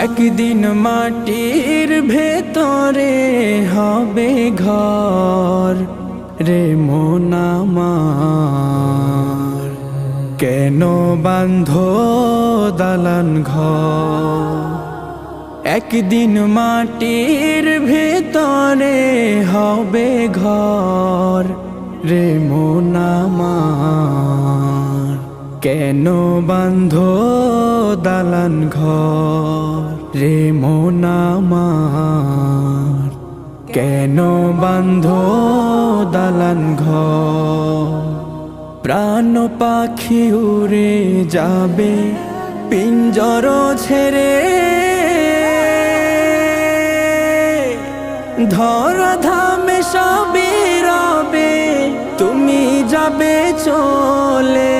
একদিন মাটির ভেতরে হবে ঘর রে মন আমার, কেন বাঁধো দালান ঘর। একদিন মাটির ভেতরে হবে ঘর রে মন আমার, কেন বাঁধো দালান ঘর রে মন আমার, কেন বাঁধো দালান ঘর। প্রাণ পাখি উড়ে যাবে পিঞ্জর ছেড়ে, ধরা ধামে সবই রবে তুমি যাবে চলে।